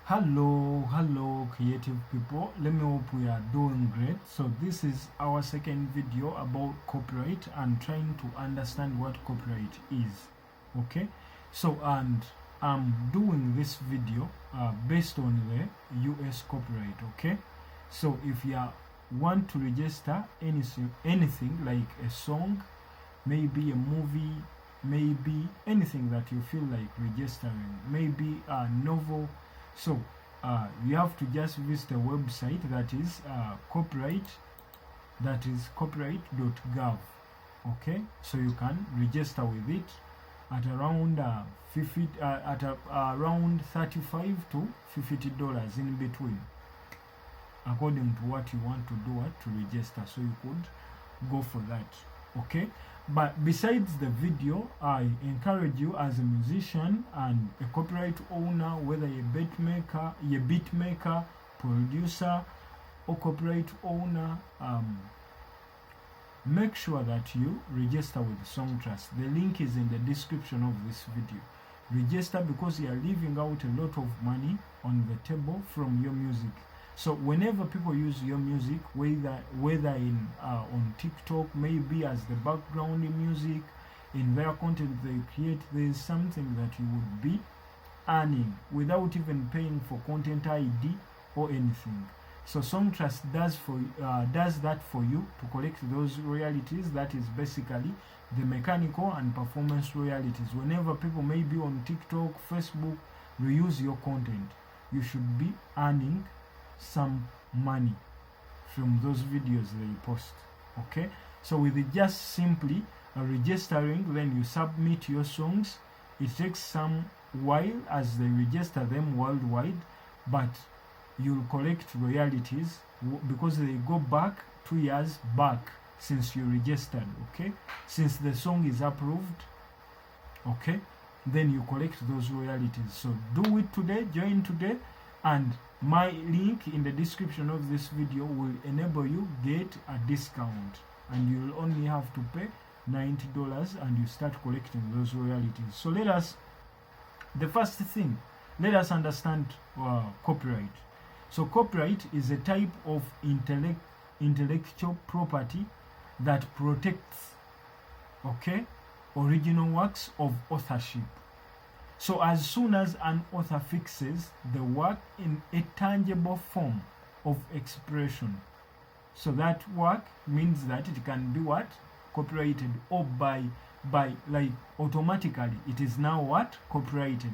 Hello creative people, let me hope we are doing great. So this is our second video about copyright and trying to understand what copyright is. Okay, so and I'm doing this video based on the US copyright. Okay, so if you want to register anything like a song, maybe a movie, maybe anything that you feel like registering, maybe a novel, so you have to just visit a website that is copyright.gov. Okay, so you can register with it at around around $35 to $50 in between, according to what you want to do to register. So you could go for that. Okay, but besides the video, I encourage you as a musician and a copyright owner, whether a beat maker, producer, or copyright owner, make sure that you register with Songtrust. The link is in the description of this video. Register because you are leaving out a lot of money on the table from your music. So whenever people use your music, whether in on TikTok, maybe as the background music in their content they create, there is something that you would be earning without even paying for content ID or anything. So Songtrust does that for you to collect those royalties. That is basically the mechanical and performance royalties. Whenever people maybe on TikTok, Facebook reuse your content, you should be earning some money from those videos they post. Okay, so with it just simply registering, then you submit your songs. It takes some while as they register them worldwide, but you'll collect royalties because they go back 2 years back since you registered. Okay, since the song is approved, okay, then you collect those royalties. So do it today, join today, and my link in the description of this video will enable you get a discount, and you'll only have to pay $90 and you start collecting those royalties. So the first thing, let us understand copyright. So copyright is a type of intellectual property that protects, okay, original works of authorship. So as soon as an author fixes the work in a tangible form of expression, so that work means that it can be what? Copyrighted, or by like automatically it is now what? Copyrighted.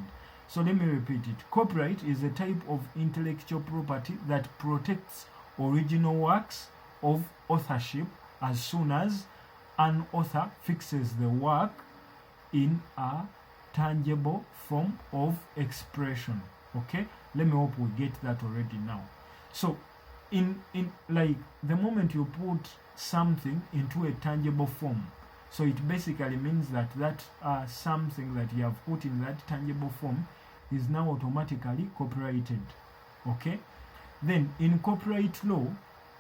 So let me repeat it. Copyright is a type of intellectual property that protects original works of authorship as soon as an author fixes the work in a tangible form of expression. Okay, let me hope we get that already now. So in like the moment you put something into a tangible form, so it basically means that something that you have put in that tangible form is now automatically copyrighted. Okay, then in copyright law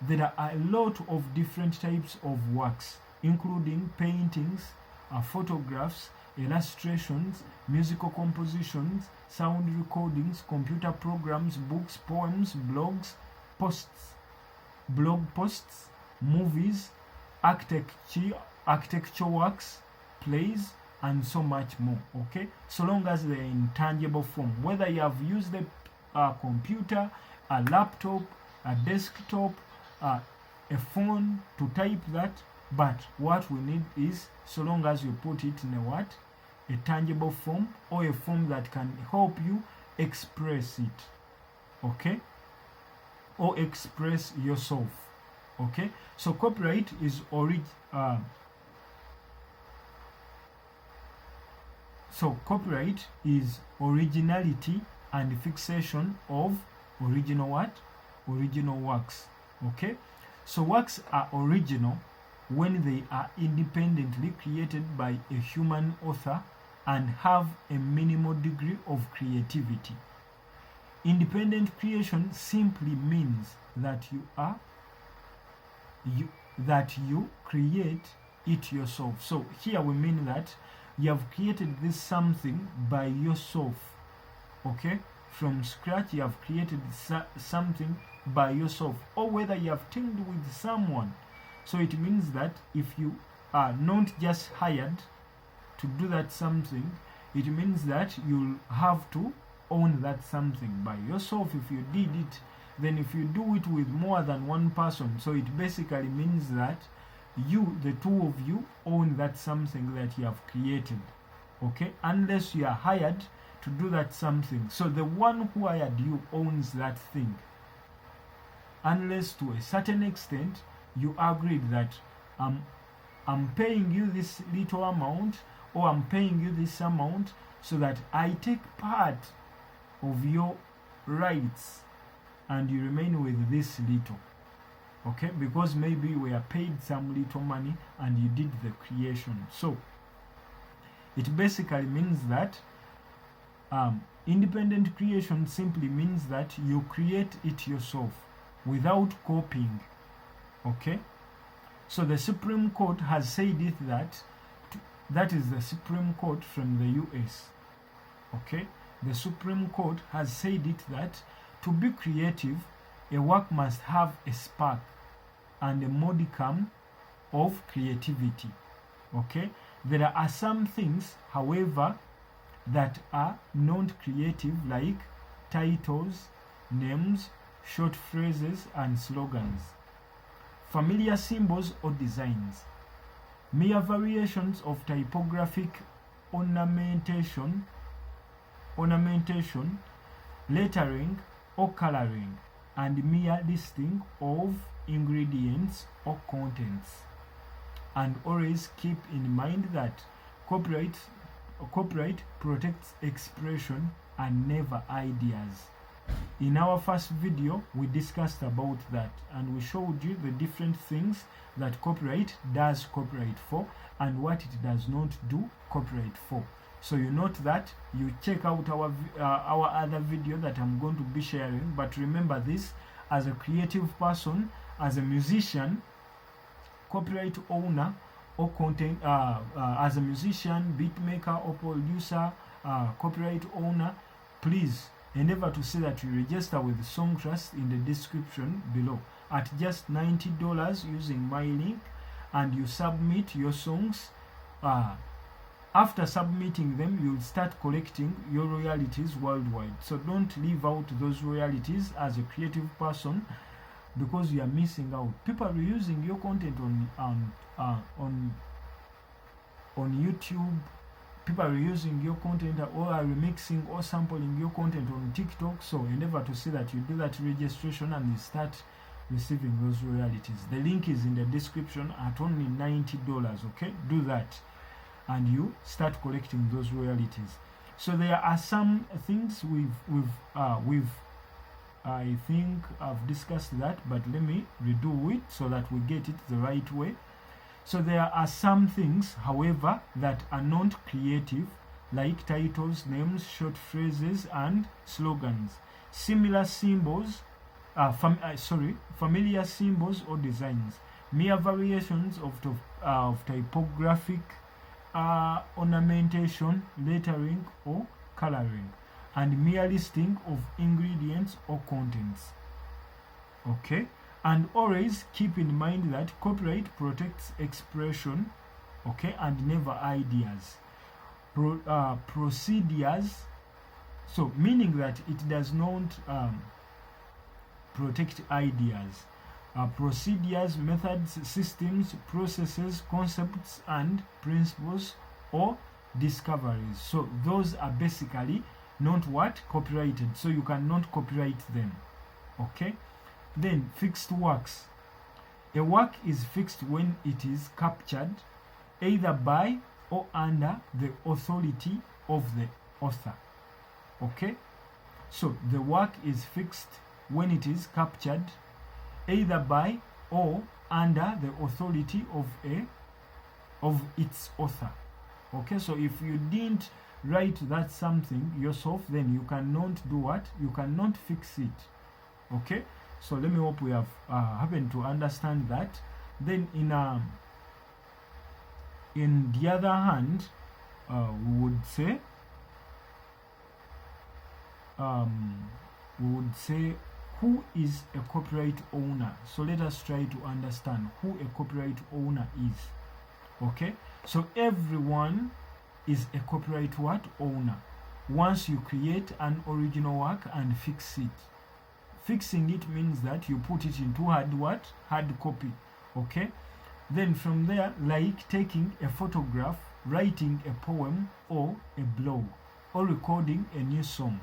there are a lot of different types of works, including paintings, photographs, illustrations, musical compositions, sound recordings, computer programs, books, poems, blog posts, movies, architecture works, plays, and so much more. Okay, so long as they're in tangible form, whether you have used a computer, a laptop, a desktop, a phone to type that, but what we need is, so long as you put it in a tangible form, or a form that can help you express it, okay, or express yourself. Okay, so copyright is copyright is originality and fixation of original works. Okay, so works are original when they are independently created by a human author and have a minimal degree of creativity. Independent creation simply means that you create it yourself. So here we mean that you have created this something by yourself. Okay, from scratch, you have created something by yourself, or whether you have teamed with someone. So it means that if you are not just hired to do that something, it means that you'll have to own that something by yourself. If you did it, then if you do it with more than one person, so it basically means that you, the two of you, own that something that you have created. Okay, unless you are hired to do that something. So the one who hired you owns that thing, unless to a certain extent you agreed that I'm paying you this little amount, or I'm paying you this amount so that I take part of your rights and you remain with this little. Okay, because maybe we are paid some little money and you did the creation. So it basically means that independent creation simply means that you create it yourself without copying. Okay, so the Supreme Court has said it that is the Supreme Court from the US. Okay, the Supreme Court has said it that to be creative, a work must have a spark and a modicum of creativity. Okay, there are some things, however, that are not creative, like titles, names, short phrases, and slogans, familiar symbols or designs, mere variations of typographic ornamentation, lettering or coloring, and mere listing of ingredients or contents. And always keep in mind that copyright protects expression and never ideas. In our first video, we discussed about that, and we showed you the different things that copyright does copyright for and what it does not do copyright for. So you note that, you check out our other video that I'm going to be sharing. But remember this, as a creative person, as a musician, copyright owner, or content, as a musician, beat maker, or producer, copyright owner, please endeavor to say that you register with Songtrust in the description below at just $90 using my link, and you submit your songs. After submitting them, you'll start collecting your royalties worldwide. So don't leave out those royalties as a creative person, because you are missing out. People are using your content on YouTube. People are using your content, or are remixing or sampling your content on TikTok. So endeavor to see that you do that registration and you start receiving those royalties. The link is in the description at only $90. Okay, do that and you start collecting those royalties. So there are some things I think I've discussed that, but let me redo it so that we get it the right way. So there are some things, however, that are not creative, like titles, names, short phrases, and slogans, similar symbols, familiar symbols or designs, mere variations of typographic ornamentation, lettering, or coloring, and mere listing of ingredients or contents. Okay, and always keep in mind that copyright protects expression, okay, and never ideas. Procedures, so meaning that it does not protect ideas. Procedures, methods, systems, processes, concepts, and principles or discoveries. So those are basically not what copyrighted, so you cannot copyright them. Okay, then fixed works. A work is fixed when it is captured either by or under the authority of the author. Okay, so the work is fixed when it is captured either by or under the authority of its author. Okay, so if you didn't write that something yourself, then you cannot do what? You cannot fix it. Okay, so let me hope we have happened to understand that. Then in the other hand, we would say we would say, who is a copyright owner? So let us try to understand who a copyright owner is. Okay, so everyone is a copyright what? Owner. Once you create an original work and fix it. Fixing it means that you put it into hard copy. Okay, then from there, like taking a photograph, writing a poem or a blog, or recording a new song,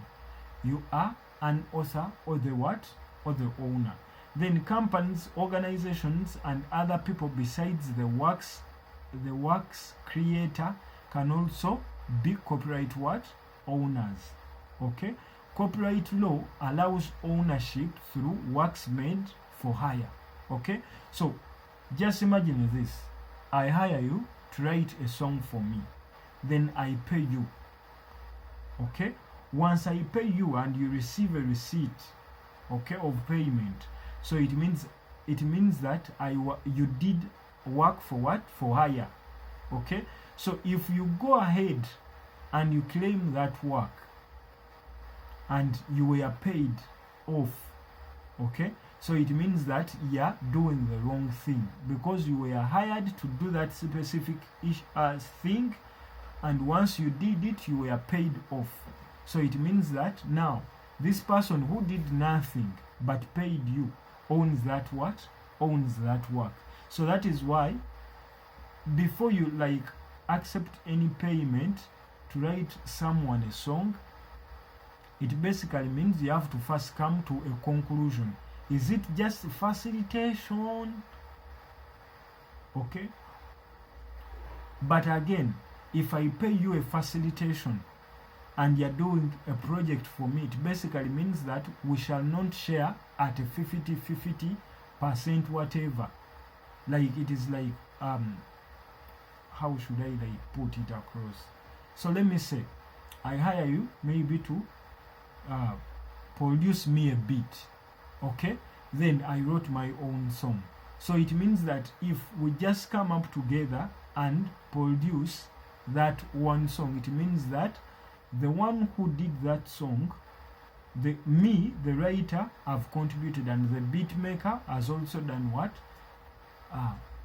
you are an author or the what? Or the owner. Then companies, organizations, and other people besides the works creator can also be copyright what? Owners. Okay, copyright law allows ownership through works made for hire. Okay, so just imagine this. I hire you to write a song for me, then I pay you. Okay, once I pay you and you receive a receipt, okay, of payment, so it means that you did work for what? For hire. Okay, so if you go ahead and you claim that work and you were paid off, okay, so it means that you are doing the wrong thing, because you were hired to do that specific thing, and once you did it, you were paid off. So it means that now this person who did nothing but paid you owns that what? Owns that work. So that is why before you like accept any payment to write someone a song, it basically means you have to first come to a conclusion. Is it just facilitation? Okay, but again, if I pay you a facilitation and you're doing a project for me, it basically means that we shall not share at a 50% whatever. Like it is like how should I like put it across? So let me say I hire you maybe to produce me a beat. Okay, then I wrote my own song. So it means that if we just come up together and produce that one song, it means that the one who did that song, the writer, have contributed, and the beat maker has also done what?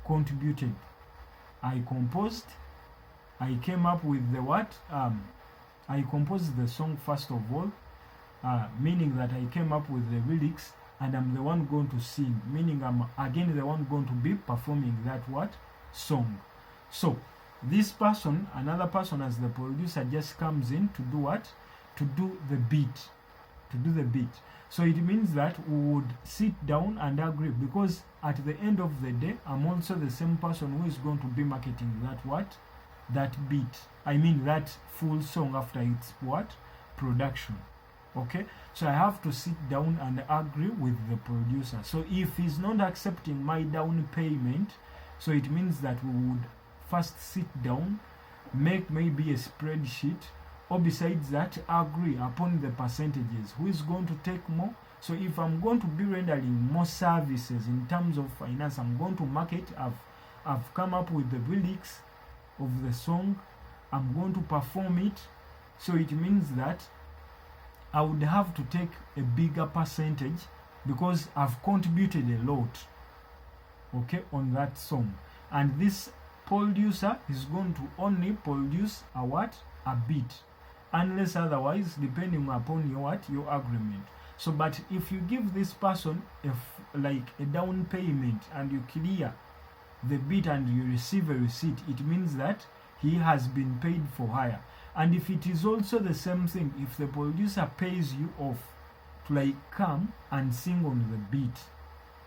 Contributed. I composed, I came up with the what? I composed the song first of all, meaning that I came up with the lyrics, and I'm the one going to sing, meaning I'm again the one going to be performing that what? Song. So this person, another person as the producer, just comes in to do what? To do the beat. To do the beat. So it means that we would sit down and agree, because at the end of the day, I'm also the same person who is going to be marketing that what? That beat. I mean that full song after its what? Production. Okay, so I have to sit down and agree with the producer. So if he's not accepting my down payment, so it means that we would first sit down, make maybe a spreadsheet, or besides that agree upon the percentages, who is going to take more. So if I'm going to be rendering more services in terms of finance, I'm going to market, I've come up with the lyrics of the song, I'm going to perform it. So it means that I would have to take a bigger percentage, because I've contributed a lot, okay, on that song. And this producer is going to only produce a what? A beat, unless otherwise, depending upon your what? Your agreement. So but if you give this person like a down payment and you clear the beat and you receive a receipt, it means that he has been paid for hire. And if it is also the same thing, if the producer pays you off to like come and sing on the beat,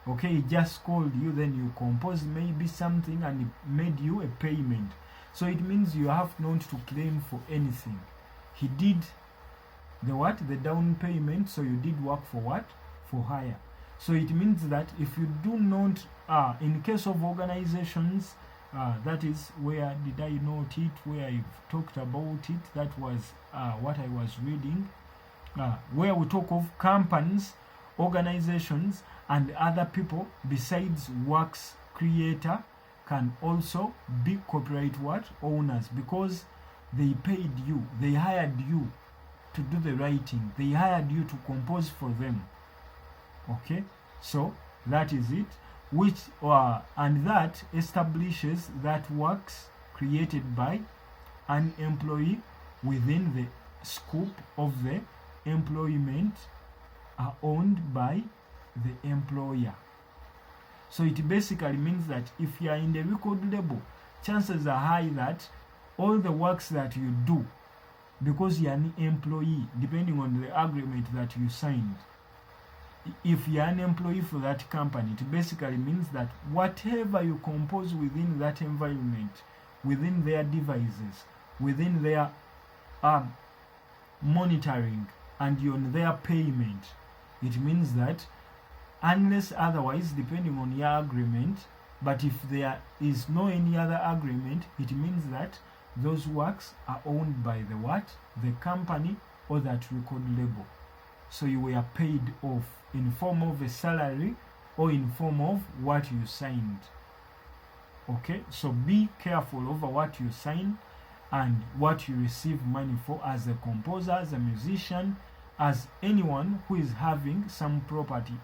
okay, he just called you, then you composed maybe something and he made you a payment. So it means you have not to claim for anything. He did the what? The down payment, so you did work for what? For hire. So it means that if you do not, in case of organizations, that is where did I note it, where I've talked about it, that was what I was reading, where we talk of companies, organizations, and other people besides works creator can also be copyright what? Owners, because they paid you, they hired you to do the writing. They hired you to compose for them. Okay, so that is it. And that establishes that works created by an employee within the scope of the employment are owned by the employer. So it basically means that if you are in the record label, chances are high that all the works that you do, because you are an employee, depending on the agreement that you signed, if you are an employee for that company, it basically means that whatever you compose within that environment, within their devices, within their monitoring, and on their payment, it means that unless otherwise, depending on your agreement, but if there is no any other agreement, it means that those works are owned by the what? The company or that record label. So you were paid off in form of a salary or in form of what you signed. Okay, so be careful over what you sign and what you receive money for as a composer, as a musician, as anyone who is having some property,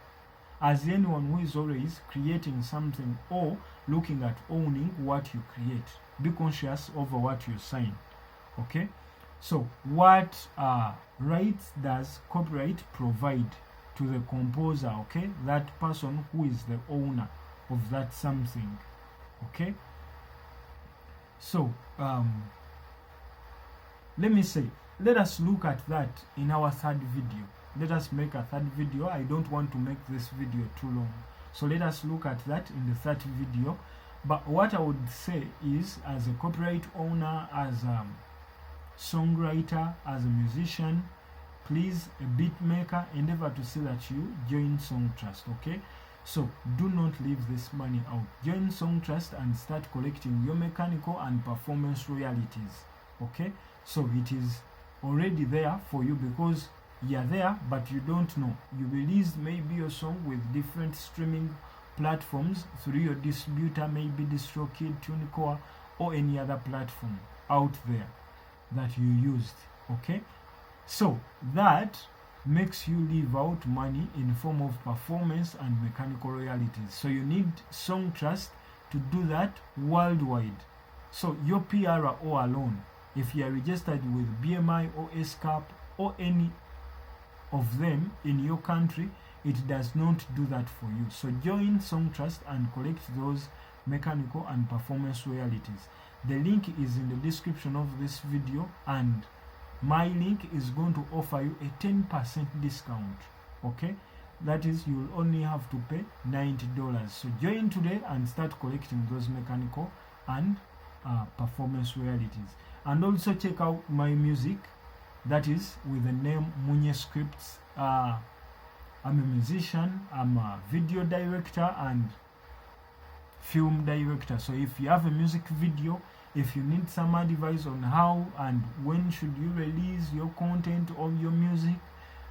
as anyone who is always creating something or looking at owning what you create. Be conscious over what you sign. Okay, so what rights does copyright provide to the composer? Okay, that person who is the owner of that something. Okay, so let us look at that in our third video. Let us make a third video. I don't want to make this video too long, so let us look at that in the third video. But what I would say is, as a copyright owner, as a songwriter, as a musician, please, a beat maker, endeavor to see that you join Songtrust. Okay, so do not leave this money out. Join Songtrust and start collecting your mechanical and performance royalties. Okay, so it is already there for you because you're there, but you don't know. You released maybe your song with different streaming platforms through your distributor, maybe Distrokid, TuneCore, or any other platform out there that you used. Okay, so that makes you leave out money in form of performance and mechanical royalties. So you need Songtrust to do that worldwide. So your PRO alone, if you are registered with BMI or SCAP or any of them in your country, it does not do that for you. So join Songtrust and collect those mechanical and performance royalties. The link is in the description of this video, and my link is going to offer you a 10% discount. Okay, that is, you will only have to pay $90. So join today and start collecting those mechanical and performance royalties. And also check out my music, that is with the name MUCIAN Scripts. I'm a musician, I'm a video director and film director. So if you have a music video, if you need some advice on how and when should you release your content or your music,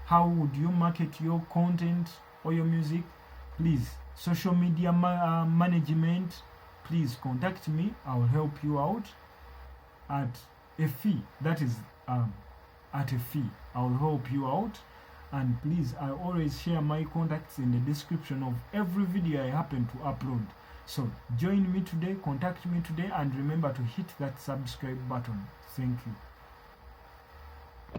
how would you market your content or your music, please, social media management, please contact me. I will help you out at a fee. That is at a fee. I will help you out. And please, I always share my contacts in the description of every video I happen to upload. So join me today, contact me today, and remember to hit that subscribe button. Thank you.